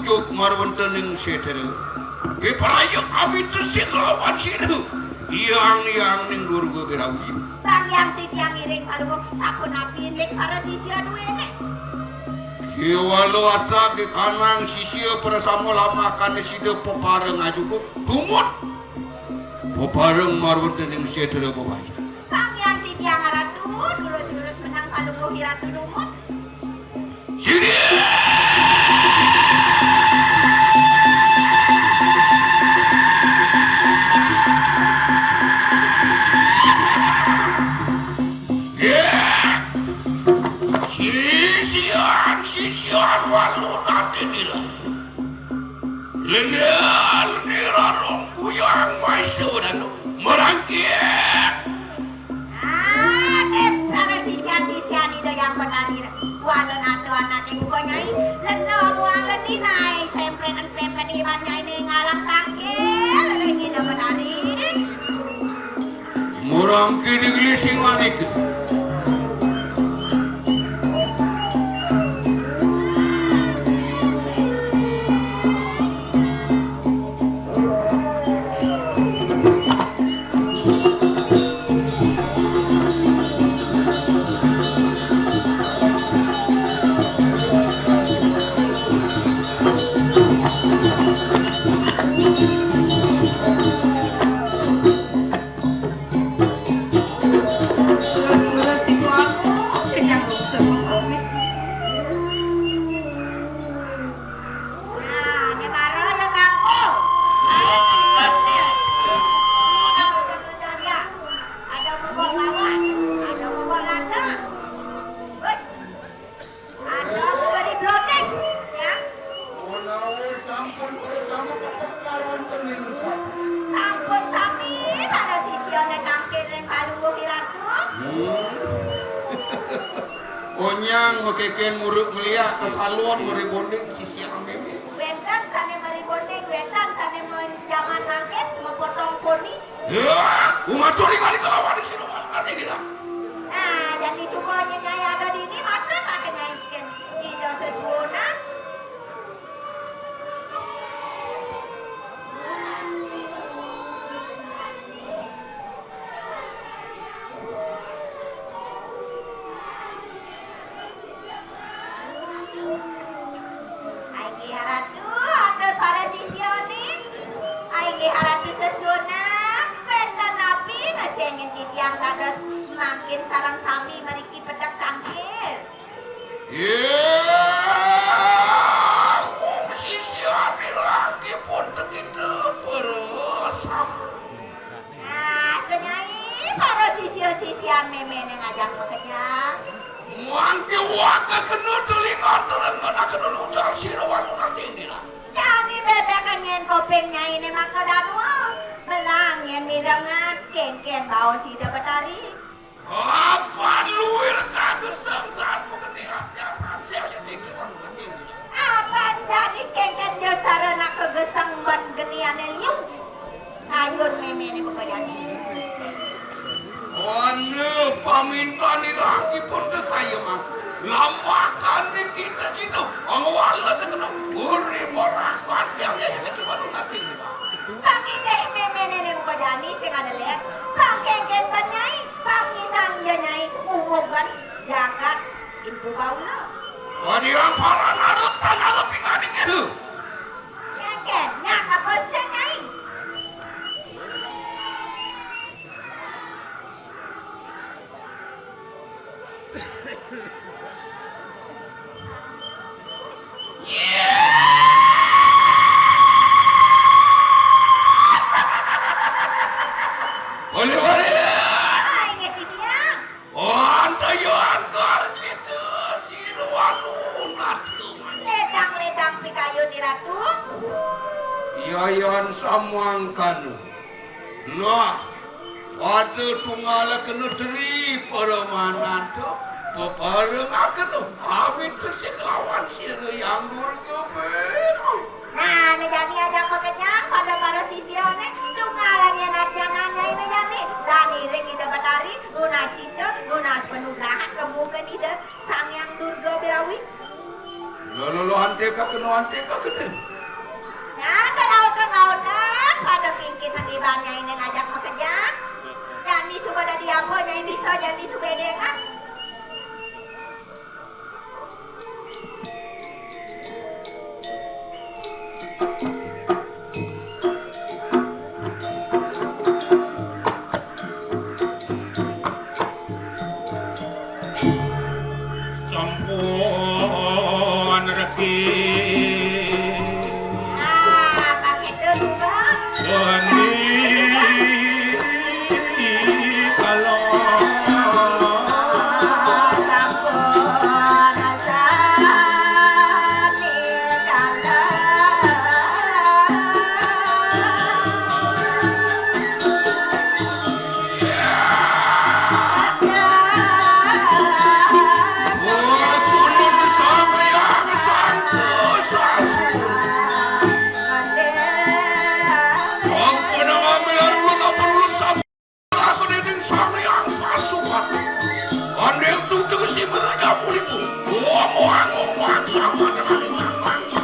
tunjuk marwantening setere ke parayok amin tersik lawan situ yang ning durga berawi bang yang titiang iring palugo sampun nabi ning para sisia duwene walau ada ke kanang sisia bersama lama kan sida pepareng ajuku tumut pepareng marwantening setere bawaja bang yang titiang aratu lurus-lurus menang palugo hiratu dumut sini sisian walu nanti nila lenira rongku yang maisu dan merangkit dep karo sisian itu yang benar walu nanti anaknya buka nyai leno buang leni naik sempren iman nyai ini ngalang tangkil ini udah benari merangkit di gelisingan itu Onyang ngekeken murid melihat kesaluan meribonding sisi ameme. Wetan sane meribonding, wetan sane menjaman makin memotong poni. Ya, umaturi kali kelawan di sini nanti dia. Nah, jadi supaya nyai ada di ini mata tak nyai ikan tidak sesuna. Makin sarang sami meriki pedak tangkir. Sisi ada lagi pun begitu beresam. Nah, kenyai para sisi-sisian meme ngajak makanya. Mangke waka kena telinga terengan akan ujar sirawan nanti ini lah. Jadi bebek kangen kopeng nyai ne maka danwa. Belang yang mirangan kengken bawa sida betari. Apa luir kagesang tanpa keniatnya saya tinggi kan tinggi. Apa jadi kengken jasara nak kegesang ban genian lius. Ayun meme ni bukan jadi. Ane paminta ni lagi pun dekaya mah. Lambakan ni kita situ. Angwala sekena uri morakan yang kita baru nanti ni. Bang ini meme ni bukan jadi sing ada lihat. Bang kengken kan nyai. Panginang nyai umugan jagat ibu baula. Adi yang para narap tanah ikan itu. Kengken nyak apa sih nyai? Yayan samangkan. Nah, ada tunggal kena teri permanan tu. Pepareng akan tu. Amin tu si kelawan sira yang durga betul. Nah, ni jadi aja makanya pada para sisio ni tunggalnya narjananya ini jadi. Lani rek kita batari, lunas sijo, lunas penugrahan kemudian ida sang yang durga berawi. Lalu hante ka kena pantai kau kena. Ada laut-lautan pada kingkin lagi banyak ini ngajak bekerja. Jadi suka ada dia apa, jadi bisa jadi suka dengan. Sampun reki Pakai dulu bang. Seni kalau Sampun asani kala. Oh, kulun sama yang sangku sasu. Sampun ngambil ulun apa ulun sangku. Aku dinding sama yang pasukan. Anda yang tutup si menunya pulimu. Ngomong sama dengan ikan mangsa.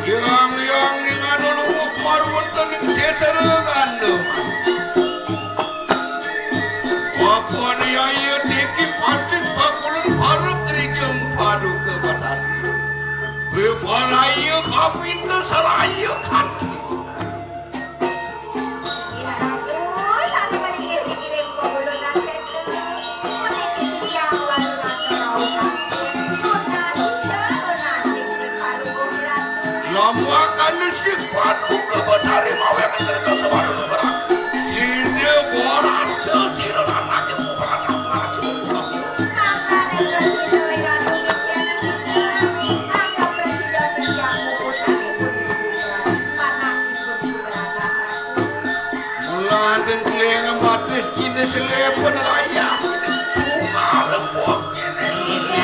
Yang dengan ulung marwun tening seterengan deman. Apa ni ayah diki patik pakulun harap terijem padu ke batari. Beparaya kapintu saraya kanti. Lama kan si padu ke batari mau yang terkena ke baru ke berat. Sini boras tu sini anak yang mau beranak marah semua. Mulan dan keleng batis kini selepon layak. Sungai lembut kini sisi.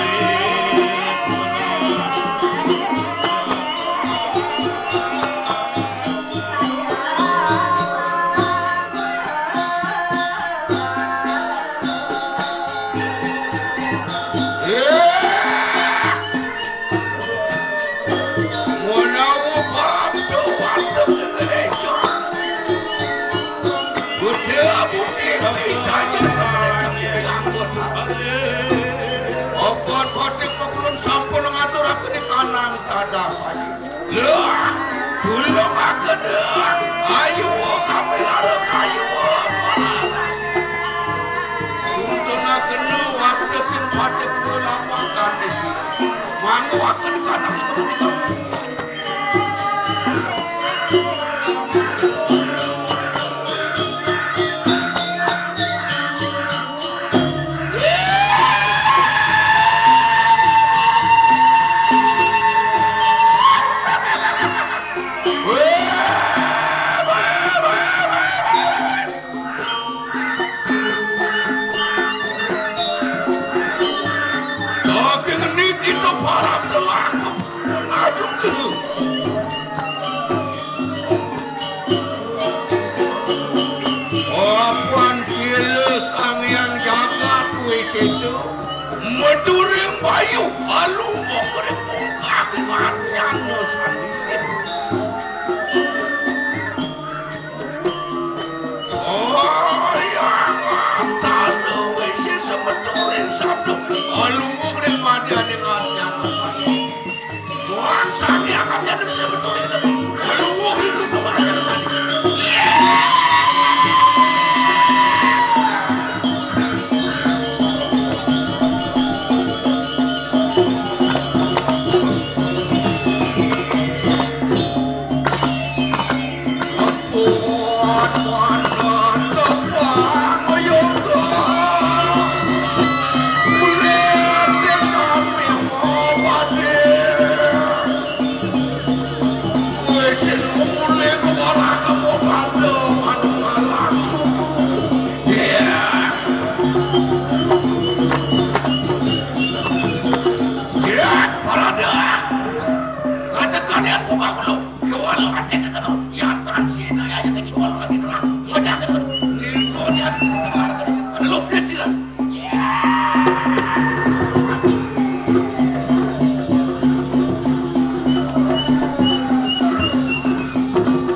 Ayo kami larang ayo tuntun kena waktu pada pulang makan di sini mana waktu di kanan sekolah di kanan saking ini kita para pelaku mengaju ke apaan silis angin jaga tuwe sesu meduring bayu alu ngokrek kaki ngatnya sandit oh yang antara we sesu meduring sabdo alu ngokrek madian ngatnya sandit muang sani akan jadi bisa meduring alu ngokrek itu madian sandit kecuali lagi terang. Wajah kedua. Lindungi hati kita.